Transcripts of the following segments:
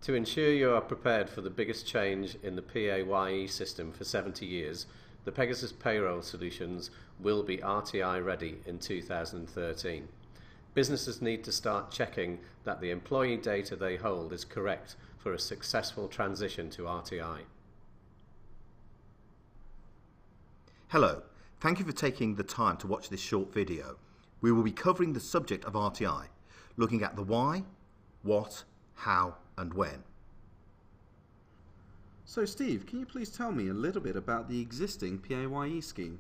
To ensure you are prepared for the biggest change in the PAYE system for 70 years, the Pegasus payroll solutions will be RTI ready in 2013. Businesses need to start checking that the employee data they hold is correct for a successful transition to RTI. Hello, thank you for taking the time to watch this short video. We will be covering the subject of RTI, looking at the why, what, how and when. So Steve, can you please tell me a little bit about the existing PAYE scheme?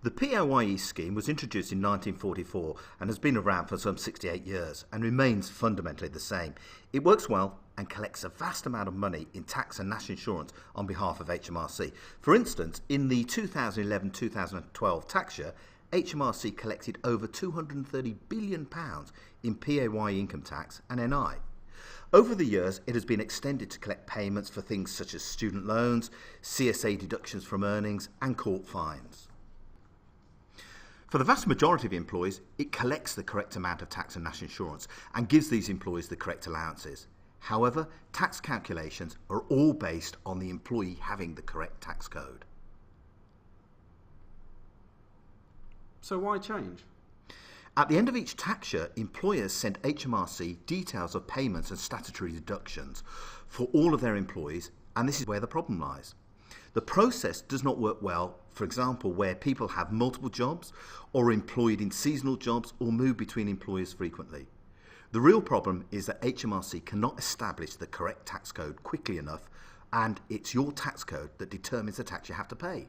The PAYE scheme was introduced in 1944 and has been around for some 68 years and remains fundamentally the same. It works well and collects a vast amount of money in tax and national insurance on behalf of HMRC. For instance, in the 2011-2012 tax year, HMRC collected over £230 billion in PAYE income tax and NI. Over the years, it has been extended to collect payments for things such as student loans, CSA deductions from earnings and court fines. For the vast majority of employees, it collects the correct amount of tax and national insurance and gives these employees the correct allowances. However, tax calculations are all based on the employee having the correct tax code. So why change? At the end of each tax year, employers send HMRC details of payments and statutory deductions for all of their employees, and this is where the problem lies. The process does not work well, for example, where people have multiple jobs or are employed in seasonal jobs or move between employers frequently. The real problem is that HMRC cannot establish the correct tax code quickly enough, and it's your tax code that determines the tax you have to pay.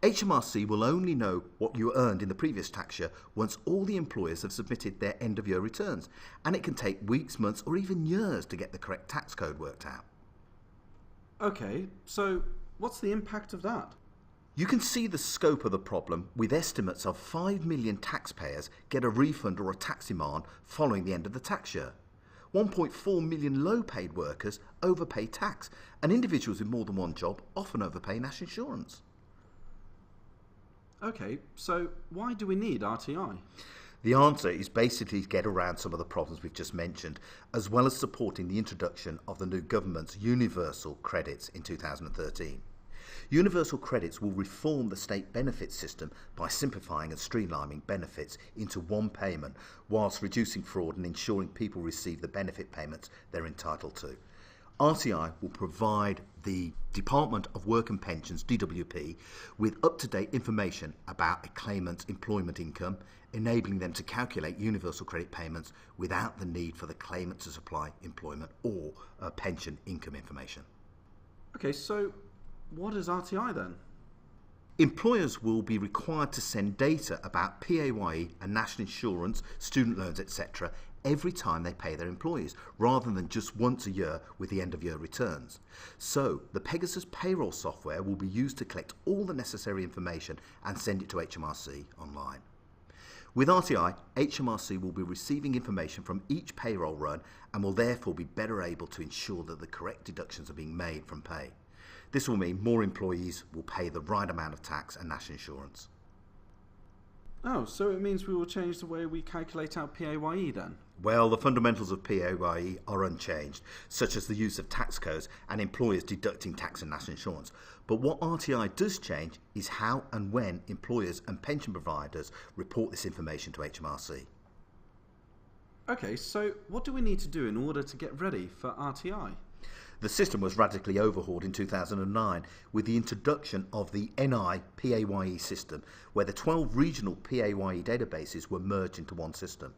HMRC will only know what you earned in the previous tax year once all the employers have submitted their end-of-year returns, and it can take weeks, months or even years to get the correct tax code worked out. Okay, so what's the impact of that? You can see the scope of the problem with estimates of 5 million taxpayers get a refund or a tax demand following the end of the tax year. 1.4 million low-paid workers overpay tax, and individuals with more than one job often overpay national insurance. Okay, so why do we need RTI? The answer is basically to get around some of the problems we've just mentioned, as well as supporting the introduction of the new government's universal credits in 2013. Universal credits will reform the state benefits system by simplifying and streamlining benefits into one payment, whilst reducing fraud and ensuring people receive the benefit payments they're entitled to. RTI will provide the Department of Work and Pensions, DWP, with up-to-date information about a claimant's employment income, enabling them to calculate universal credit payments without the need for the claimant to supply employment or pension income information. Okay, so what is RTI then? Employers will be required to send data about PAYE and national insurance, student loans, etc. every time they pay their employees, rather than just once a year with the end-of-year returns. So, the Pegasus payroll software will be used to collect all the necessary information and send it to HMRC online. With RTI, HMRC will be receiving information from each payroll run and will therefore be better able to ensure that the correct deductions are being made from pay. This will mean more employees will pay the right amount of tax and national insurance. Oh, so it means we will change the way we calculate our PAYE then? Well, the fundamentals of PAYE are unchanged, such as the use of tax codes and employers deducting tax and national insurance. But what RTI does change is how and when employers and pension providers report this information to HMRC. Okay, so what do we need to do in order to get ready for RTI? The system was radically overhauled in 2009 with the introduction of the NI PAYE system, where the 12 regional PAYE databases were merged into one system.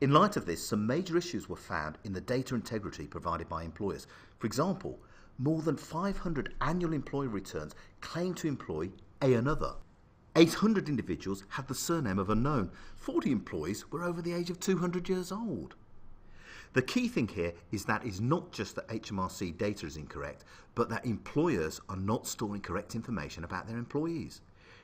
In light of this, some major issues were found in the data integrity provided by employers. For example, more than 500 annual employee returns claim to employ another. 800 individuals had the surname of unknown. 40 employees were over the age of 200 years old. The key thing here is that it's not just that HMRC data is incorrect, but that employers are not storing correct information about their employees.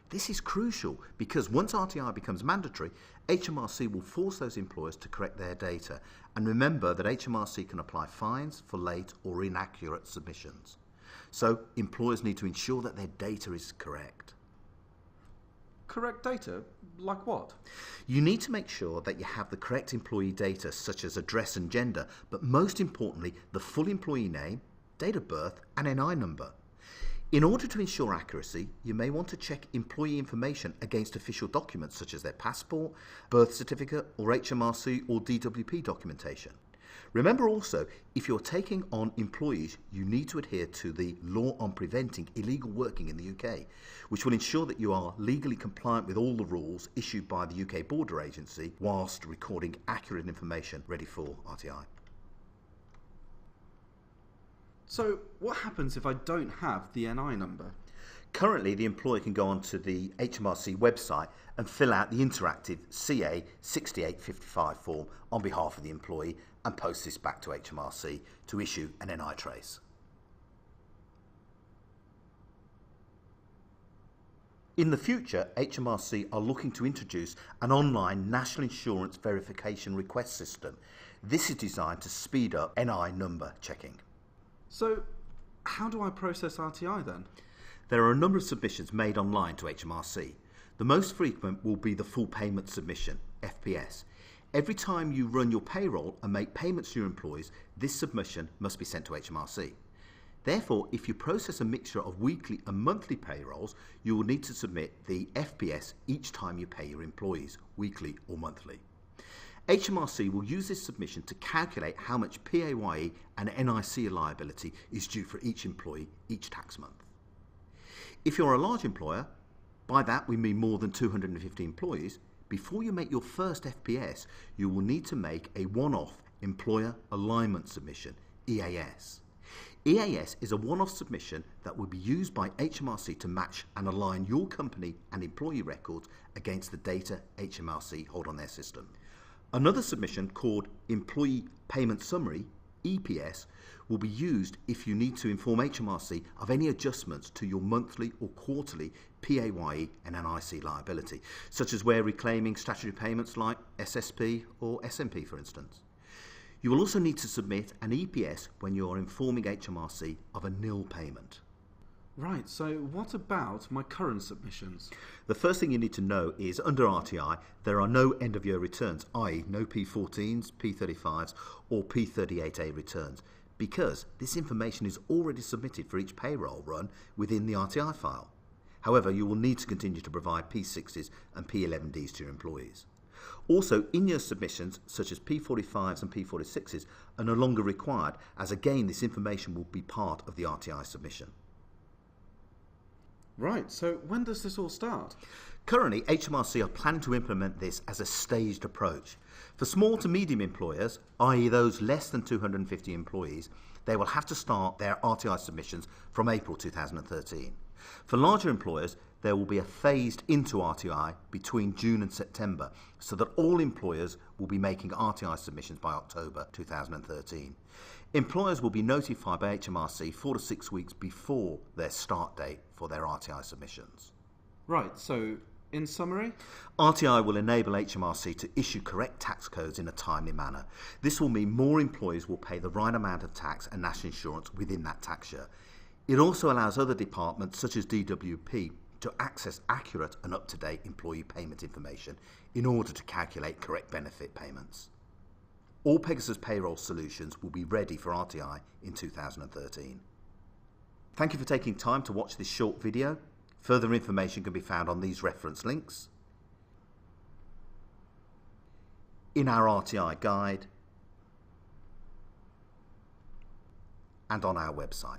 This is crucial because once RTI becomes mandatory, HMRC will force those employers to correct their data. And remember that HMRC can apply fines for late or inaccurate submissions. So employers need to ensure that their data is correct. Correct data? Like what? You need to make sure that you have the correct employee data such as address and gender, but most importantly, the full employee name, date of birth and NI number. In order to ensure accuracy, you may want to check employee information against official documents such as their passport, birth certificate or HMRC or DWP documentation. Remember also, if you're taking on employees, you need to adhere to the law on preventing illegal working in the UK, which will ensure that you are legally compliant with all the rules issued by the UK Border Agency whilst recording accurate information ready for RTI. So what happens if I don't have the NI number? Currently, the employer can go onto the HMRC website and fill out the interactive CA 6855 form on behalf of the employee and post this back to HMRC to issue an NI trace. In the future, HMRC are looking to introduce an online national insurance verification request system. This is designed to speed up NI number checking. So how do I process RTI then? There are a number of submissions made online to HMRC. The most frequent will be the full payment submission, FPS. Every time you run your payroll and make payments to your employees, this submission must be sent to HMRC. Therefore, if you process a mixture of weekly and monthly payrolls, you will need to submit the FPS each time you pay your employees, weekly or monthly. HMRC will use this submission to calculate how much PAYE and NIC liability is due for each employee each tax month. If you're a large employer, by that we mean more than 250 employees, before you make your first FPS, you will need to make a one-off Employer Alignment Submission, EAS. EAS is a one-off submission that will be used by HMRC to match and align your company and employee records against the data HMRC hold on their system. Another submission called Employee Payment Summary, EPS, will be used if you need to inform HMRC of any adjustments to your monthly or quarterly PAYE and NIC liability, such as where reclaiming statutory payments like SSP or SMP, for instance. You will also need to submit an EPS when you are informing HMRC of a nil payment. Right, so what about my current submissions? The first thing you need to know is under RTI there are no end of year returns, i.e. no P14s, P35s or P38A returns, because this information is already submitted for each payroll run within the RTI file. However, you will need to continue to provide P60s and P11Ds to your employees. Also, in-year submissions such as P45s and P46s are no longer required, as again this information will be part of the RTI submission. Right, so when does this all start? Currently, HMRC are planning to implement this as a staged approach. For small to medium employers, i.e. those less than 250 employees, they will have to start their RTI submissions from April 2013. For larger employers, there will be a phased into RTI between June and September, so that all employers will be making RTI submissions by October 2013. Employers will be notified by HMRC 4 to 6 weeks before their start date for their RTI submissions. Right, so in summary? RTI will enable HMRC to issue correct tax codes in a timely manner. This will mean more employees will pay the right amount of tax and national insurance within that tax year. It also allows other departments such as DWP to access accurate and up-to-date employee payment information in order to calculate correct benefit payments. All Pegasus payroll solutions will be ready for RTI in 2013. Thank you for taking time to watch this short video. Further information can be found on these reference links, in our RTI guide, and on our website.